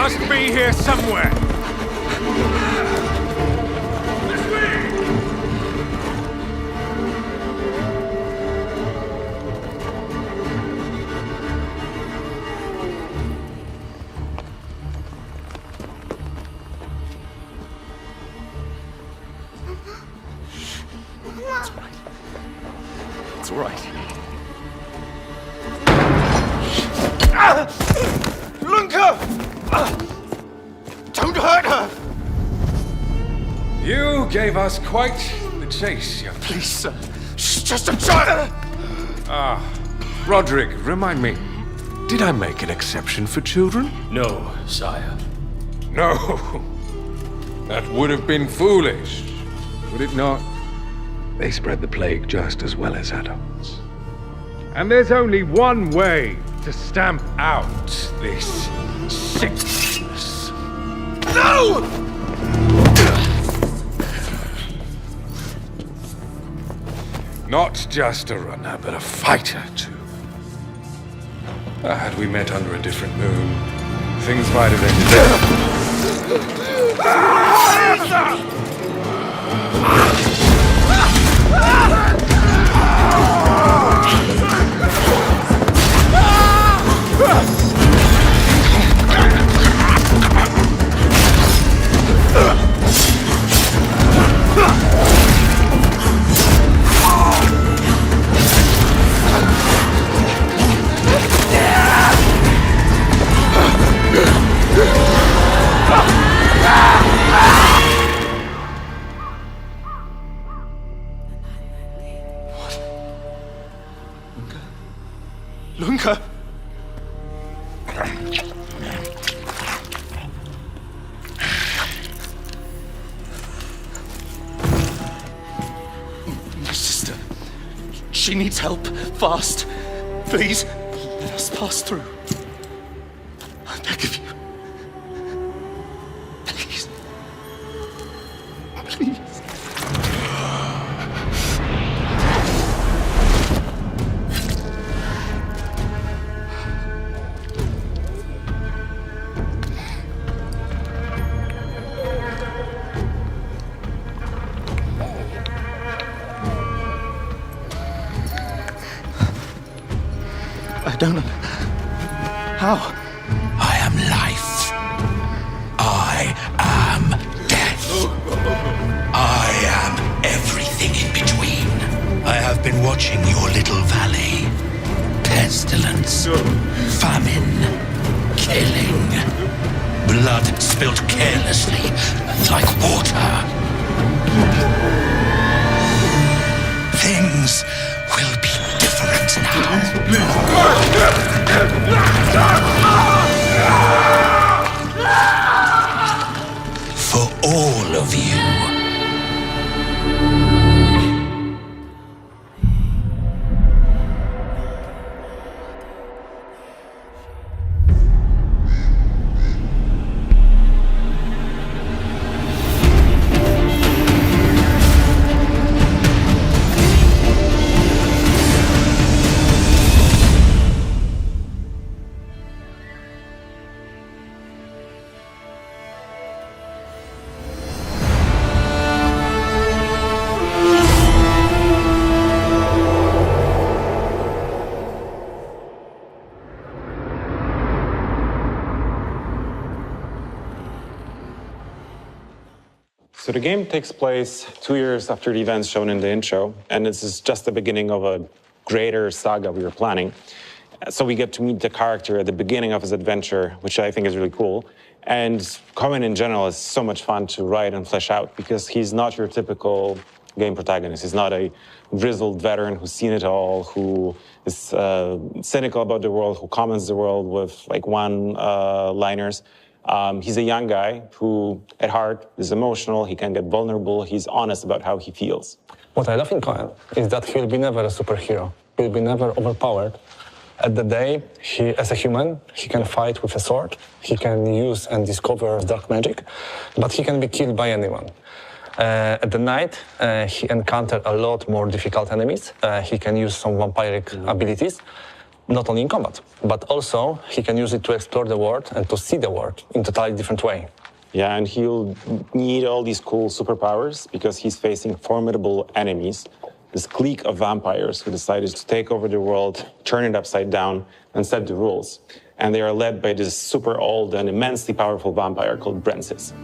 must be here somewhere. It's all right. Lunka! Don't hurt her! You gave us quite the chase, young. Please, sir. She's just a child! Roderick, remind me, did I make an exception for children? No, sire. No. That would have been foolish, would it not? They spread the plague just as well as adults. And there's only one way to stamp out this sickness. No! Not just a runner, but a fighter, too. Had we met under a different moon, things might have ended Lunka! My sister. She needs help. Fast. Please, let us pass through. I beg of you. Please. Please. I don't know. How? I am life. I am death. I am everything in between. I have been watching your little valley. Pestilence, famine, killing. Blood spilt carelessly, like water. Things will be different now. For all of you. So the game takes place 2 years after the events shown in the intro, and this is just the beginning of a greater saga we were planning. So we get to meet the character at the beginning of his adventure, which I think is really cool. And Coen in general is so much fun to write and flesh out because he's not your typical game protagonist. He's not a grizzled veteran who's seen it all, who is cynical about the world, who comments the world with like one-liners. He's a young guy who, at heart, is emotional, he can get vulnerable, he's honest about how he feels. What I love in Coen is that he'll be never a superhero. He'll be never overpowered. At the day, as a human, he can fight with a sword, he can use and discover dark magic, but he can be killed by anyone. At the night, he encounters a lot more difficult enemies. He can use some vampiric abilities. not only in combat, but also he can use it to explore the world and to see the world in a totally different way. Yeah, and he'll need all these cool superpowers because he's facing formidable enemies. This clique of vampires who decided to take over the world, turn it upside down, and set the rules. And they are led by this super old and immensely powerful vampire called Brensis.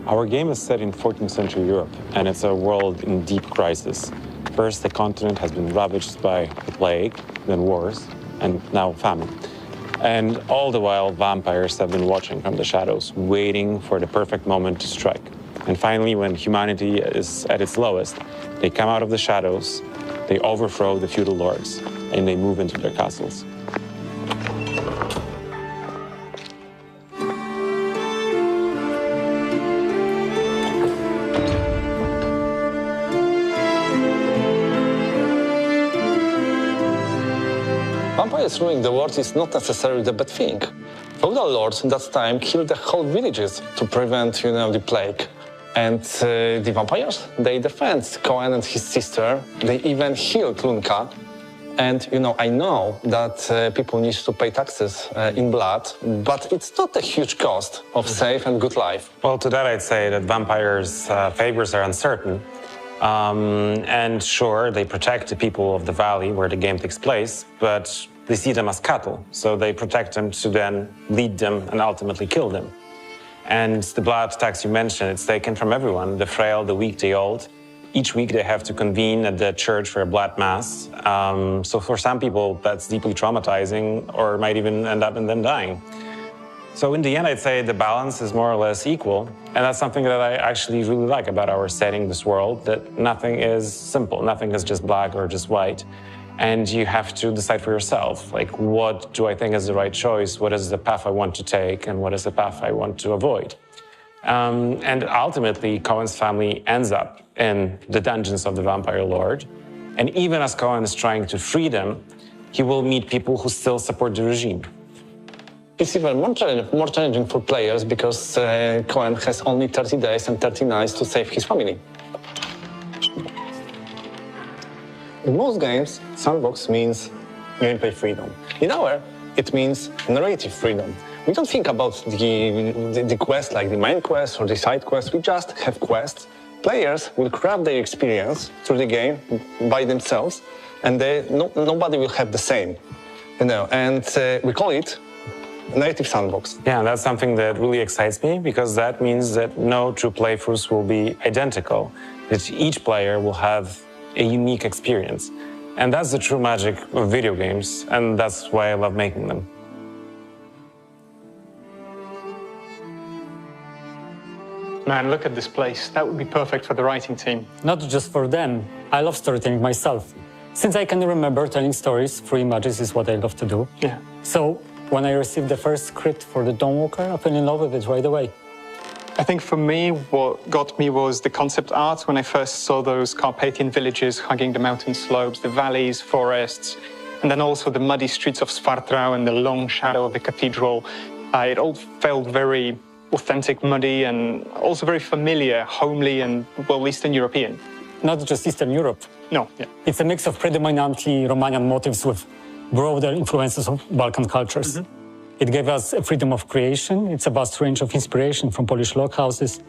Our game is set in 14th century Europe, and it's a world in deep crisis. First, the continent has been ravaged by the plague, then wars, and now famine. And all the while, vampires have been watching from the shadows, waiting for the perfect moment to strike. And finally, when humanity is at its lowest, they come out of the shadows, they overthrow the feudal lords, and they move into their castles. Vampires ruling the world is not necessarily the bad thing. Feudal lords in that time killed the whole villages to prevent, the plague. And the vampires, they defend Coen and his sister. They even healed Lunka. And, I know that people need to pay taxes in blood, but it's not a huge cost of safe and good life. Well, to that I'd say that vampires' favors are uncertain. And sure, they protect the people of the valley where the game takes place, but they see them as cattle, so they protect them to then lead them and ultimately kill them. And the blood tax you mentioned, it's taken from everyone, the frail, the weak, the old. Each week they have to convene at the church for a blood mass. So for some people, that's deeply traumatizing or might even end up in them dying. So in the end, I'd say the balance is more or less equal. And that's something that I actually really like about our setting, this world, that nothing is simple. Nothing is just black or just white. And you have to decide for yourself, like, what do I think is the right choice? What is the path I want to take? And what is the path I want to avoid? And ultimately, Coen's family ends up in the dungeons of the Vampire Lord. And even as Coen is trying to free them, he will meet people who still support the regime. It's even more challenging for players because Coen has only 30 days and 30 nights to save his family. In most games, sandbox means gameplay freedom. In our, it means narrative freedom. We don't think about the quest like the main quest or the side quest. We just have quests. Players will craft their experience through the game by themselves, and nobody will have the same. And we call it narrative sandbox. Yeah, that's something that really excites me because that means that no two playthroughs will be identical. That each player will have a unique experience. And that's the true magic of video games, and that's why I love making them. Man, look at this place. That would be perfect for the writing team. Not just for them. I love storytelling myself. Since I can remember, telling stories through images is what I love to do. Yeah. So when I received the first script for the Dawnwalker, I fell in love with it right away. I think for me, what got me was the concept art when I first saw those Carpathian villages hugging the mountain slopes, the valleys, forests, and then also the muddy streets of Svartrau and the long shadow of the cathedral. It all felt very authentic, muddy, and also very familiar, homely, and, well, Eastern European. Not just Eastern Europe. No, yeah. It's a mix of predominantly Romanian motifs with broader influences of Balkan cultures. Mm-hmm. It gave us a freedom of creation. It's a vast range of inspiration from Polish log houses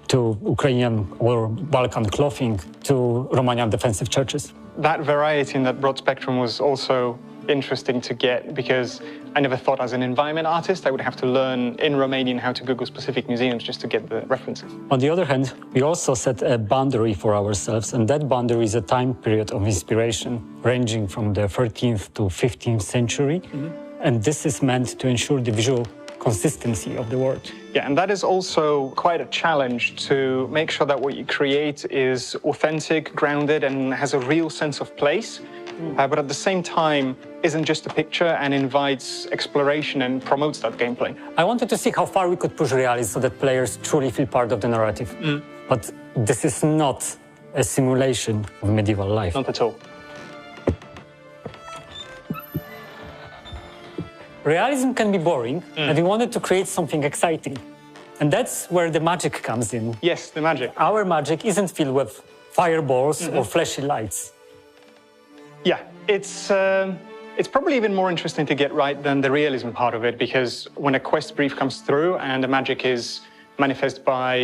to Ukrainian or Balkan clothing to Romanian defensive churches. That variety and that broad spectrum was also interesting to get because I never thought as an environment artist I would have to learn in Romanian how to Google specific museums just to get the references. On the other hand, we also set a boundary for ourselves, and that boundary is a time period of inspiration ranging from the 13th to 15th century. Mm-hmm. And this is meant to ensure the visual consistency of the world. Yeah, and that is also quite a challenge to make sure that what you create is authentic, grounded, and has a real sense of place, but at the same time isn't just a picture and invites exploration and promotes that gameplay. I wanted to see how far we could push realism so that players truly feel part of the narrative. But this is not a simulation of medieval life. Not at all. Realism can be boring, and we wanted to create something exciting. And that's where the magic comes in. Yes, the magic. Our magic isn't filled with fireballs or flashy lights. Yeah, it's It's probably even more interesting to get right than the realism part of it, because when a quest brief comes through and the magic is manifest by,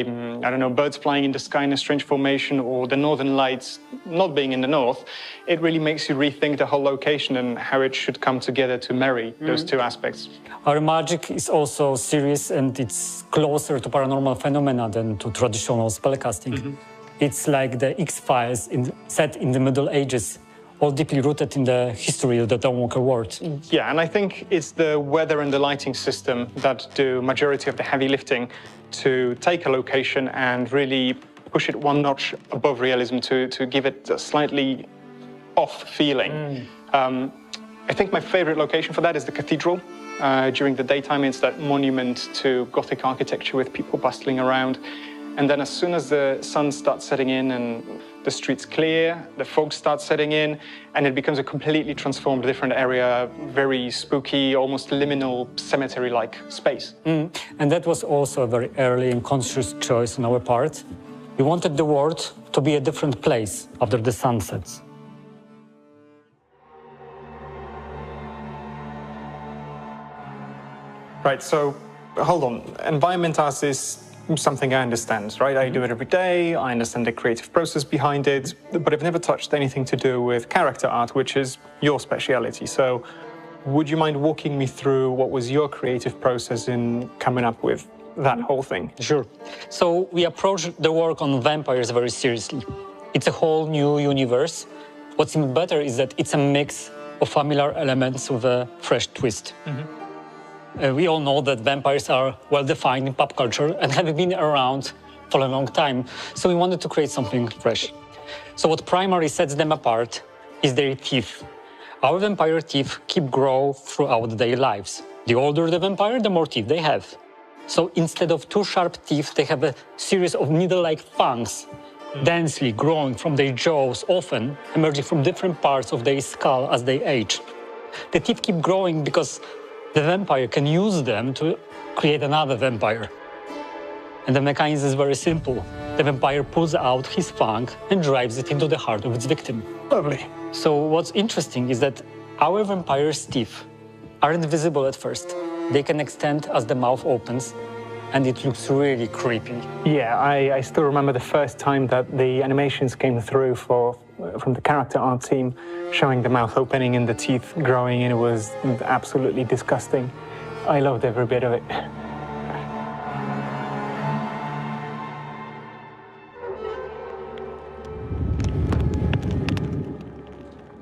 I don't know, birds flying in the sky in a strange formation or the northern lights not being in the north, it really makes you rethink the whole location and how it should come together to marry those two aspects. Our magic is also serious and it's closer to paranormal phenomena than to traditional spellcasting. It's like the X-Files set in the Middle Ages, all deeply rooted in the history of the Dawnwalker world. Yeah, and I think it's the weather and the lighting system that do majority of the heavy lifting to take a location and really push it one notch above realism to give it a slightly off feeling. I think my favorite location for that is the cathedral. During the daytime, it's that monument to Gothic architecture with people bustling around. And then as soon as the sun starts setting in and the streets clear, the fog starts setting in, and it becomes a completely transformed, different area, very spooky, almost liminal, cemetery-like space. And that was also a very early and conscious choice on our part. We wanted the world to be a different place after the sun sets. Right, so hold on. Environment art is something I understand, right? I do it every day, I understand the creative process behind it, but I've never touched anything to do with character art, which is your speciality. So would you mind walking me through what was your creative process in coming up with that whole thing? Sure. So we approach the work on vampires very seriously. It's a whole new universe. What's even better is that it's a mix of familiar elements with a fresh twist. We all know that vampires are well-defined in pop culture and have been around for a long time, so we wanted to create something fresh. So what primarily sets them apart is their teeth. Our vampire teeth keep growing throughout their lives. The older the vampire, the more teeth they have. So instead of two sharp teeth, they have a series of needle-like fangs, densely growing from their jaws, often emerging from different parts of their skull as they age. The teeth keep growing because the vampire can use them to create another vampire. And the mechanism is very simple. The vampire pulls out his fang and drives it into the heart of its victim. Lovely. So what's interesting is that our vampire's teeth aren't visible at first. They can extend as the mouth opens, and it looks really creepy. Yeah, I still remember the first time that the animations came through from the character art team, showing the mouth opening and the teeth growing, and it was absolutely disgusting. I loved every bit of it.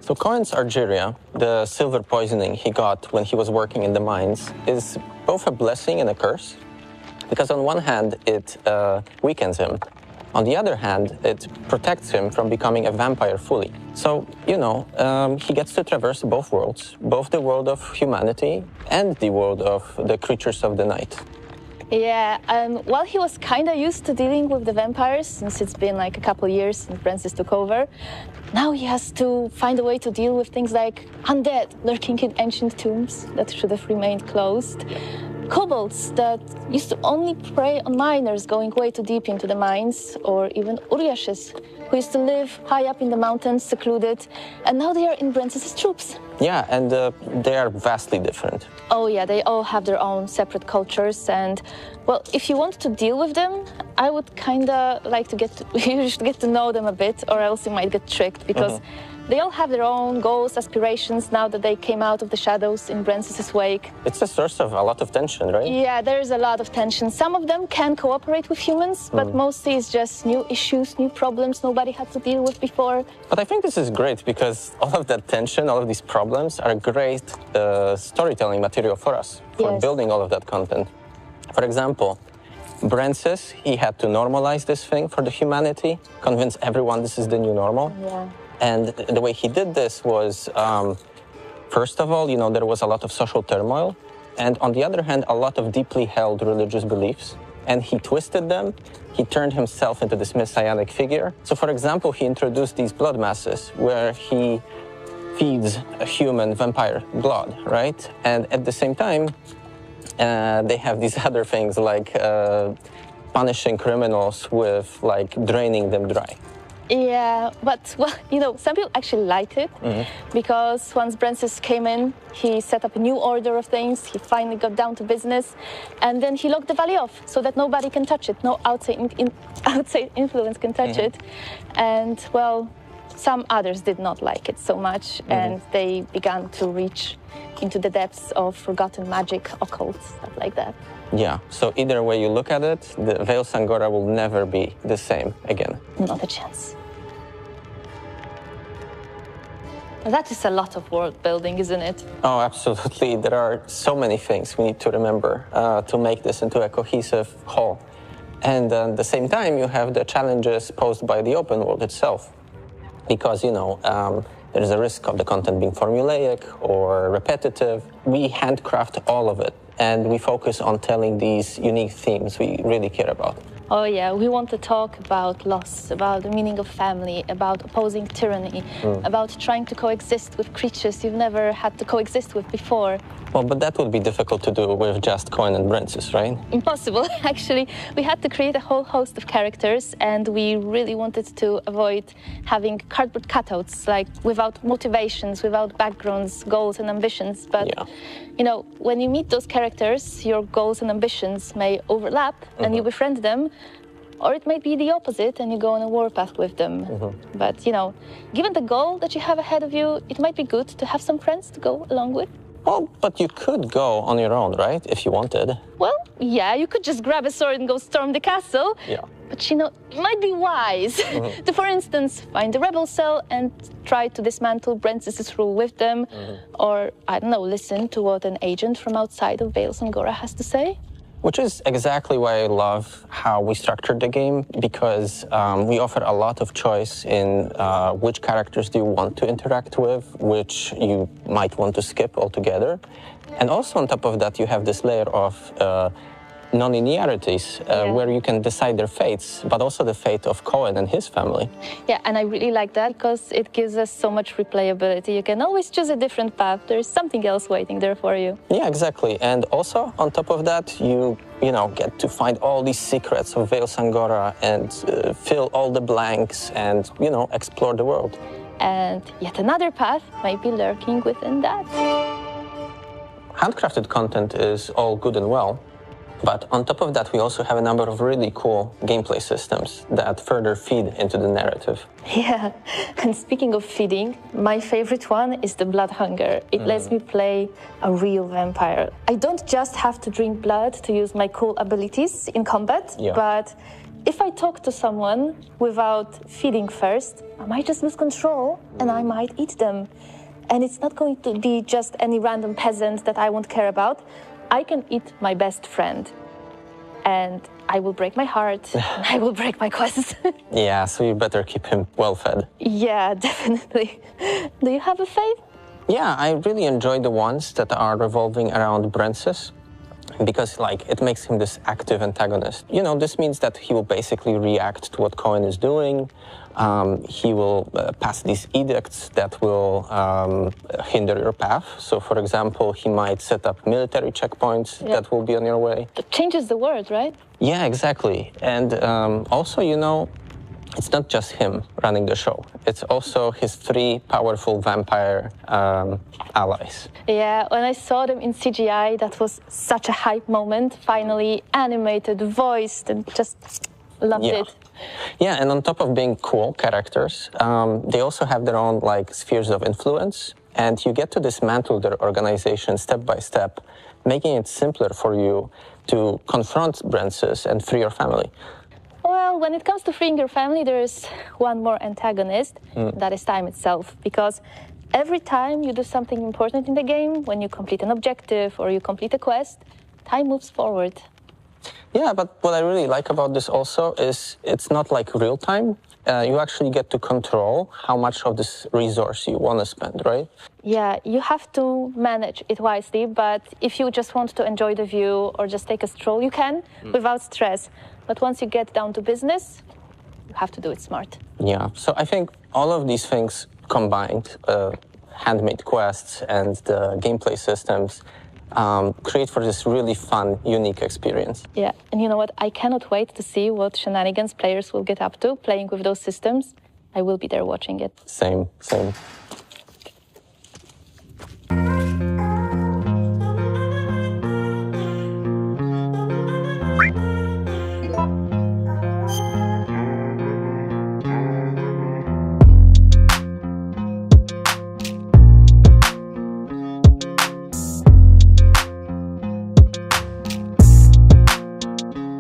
So Coen's Argyria, the silver poisoning he got when he was working in the mines, is both a blessing and a curse. Because on one hand, it weakens him. On the other hand, it protects him from becoming a vampire fully. So, you know, he gets to traverse both worlds, both the world of humanity and the world of the creatures of the night. Yeah, well, he was kind of used to dealing with the vampires since it's been like a couple years since Francis took over. Now he has to find a way to deal with things like undead lurking in ancient tombs that should have remained closed. Kobolds that used to only prey on miners going way too deep into the mines, or even Uriashes, who used to live high up in the mountains, secluded, and now they are in Francis's troops. Yeah, and they are vastly different. Oh yeah, they all have their own separate cultures, and well, if you want to deal with them, I would kinda like to you should get to know them a bit, or else you might get tricked, because they all have their own goals, aspirations now that they came out of the shadows in Francis's wake. It's a source of a lot of tension, right? Yeah, there's a lot of tension. Some of them can cooperate with humans, but mostly it's just new issues, new problems nobody had to deal with before. But I think this is great because all of that tension, all of these problems are great storytelling material for us, for building all of that content. For example, Francis, he had to normalize this thing for the humanity, convince everyone this is the new normal. Yeah. And the way he did this was, first of all, you know, there was a lot of social turmoil. And on the other hand, a lot of deeply held religious beliefs. And he twisted them. He turned himself into this messianic figure. So, for example, he introduced these blood masses where he feeds a human vampire blood, right? And at the same time, they have these other things like punishing criminals with, like, draining them dry. Yeah, but well, some people actually liked it because once Francis came in, he set up a new order of things. He finally got down to business, and then he locked the valley off so that nobody can touch it. No outside influence can touch it. And well, some others did not like it so much, and they began to reach into the depths of forgotten magic, occult, stuff like that. Yeah, so either way you look at it, the Veil Sangora will never be the same again. Not a chance. That is a lot of world building, isn't it? Oh, absolutely. There are so many things we need to remember to make this into a cohesive whole. And at the same time, you have the challenges posed by the open world itself. Because, there is a risk of the content being formulaic or repetitive. We handcraft all of it, and we focus on telling these unique themes we really care about. Oh yeah, we want to talk about loss, about the meaning of family, about opposing tyranny, about trying to coexist with creatures you've never had to coexist with before. Well, but that would be difficult to do with just Coen and Francis, right? Impossible, actually. We had to create a whole host of characters, and we really wanted to avoid having cardboard cutouts, like without motivations, without backgrounds, goals, and ambitions. But, when you meet those characters, your goals and ambitions may overlap, and you befriend them, or it might be the opposite, and you go on a warpath with them. But, given the goal that you have ahead of you, it might be good to have some friends to go along with. Well, but you could go on your own, right? If you wanted. Well, yeah, you could just grab a sword and go storm the castle. Yeah. But, it might be wise to, for instance, find the rebel cell and try to dismantle Francis's rule with them. Or, I don't know, listen to what an agent from outside of Veil Sangora has to say. Which is exactly why I love how we structured the game, because we offer a lot of choice in which characters do you want to interact with, which you might want to skip altogether. And also on top of that, you have this layer of non-linearities where you can decide their fates, but also the fate of Coen and his family. Yeah, and I really like that because it gives us so much replayability. You can always choose a different path. There's something else waiting there for you. Yeah, exactly. And also, on top of that, you get to find all these secrets of Veil Sangora and fill all the blanks and, explore the world. And yet another path might be lurking within that. Handcrafted content is all good and well, but on top of that, we also have a number of really cool gameplay systems that further feed into the narrative. Yeah, and speaking of feeding, my favorite one is the blood hunger. It lets me play a real vampire. I don't just have to drink blood to use my cool abilities in combat, but if I talk to someone without feeding first, I might just lose control and I might eat them. And it's not going to be just any random peasant that I won't care about. I can eat my best friend, and I will break my heart, and I will break my quests. Yeah, so you better keep him well fed. Yeah, definitely. Do you have a fave? Yeah, I really enjoy the ones that are revolving around Francis, because it makes him this active antagonist. This means that he will basically react to what Coen is doing. He will pass these edicts that will hinder your path. So, for example, he might set up military checkpoints that will be on your way. It changes the world, right? Yeah, exactly. And also, it's not just him running the show. It's also his 3 powerful vampire allies. Yeah, when I saw them in CGI, that was such a hype moment. Finally animated, voiced, and just loved it. Yeah, and on top of being cool characters, they also have their own spheres of influence, and you get to dismantle their organization step by step, making it simpler for you to confront Francis and free your family. Well, when it comes to freeing your family, there is one more antagonist, that is time itself, because every time you do something important in the game, when you complete an objective or you complete a quest, time moves forward. Yeah, but what I really like about this also is it's not like real time. You actually get to control how much of this resource you want to spend, right? Yeah, you have to manage it wisely, but if you just want to enjoy the view or just take a stroll, you can without stress. But once you get down to business, you have to do it smart. Yeah, so I think all of these things combined, handmade quests and the gameplay systems, create for this really fun, unique experience. Yeah, and you know what? I cannot wait to see what shenanigans players will get up to playing with those systems. I will be there watching it. Same.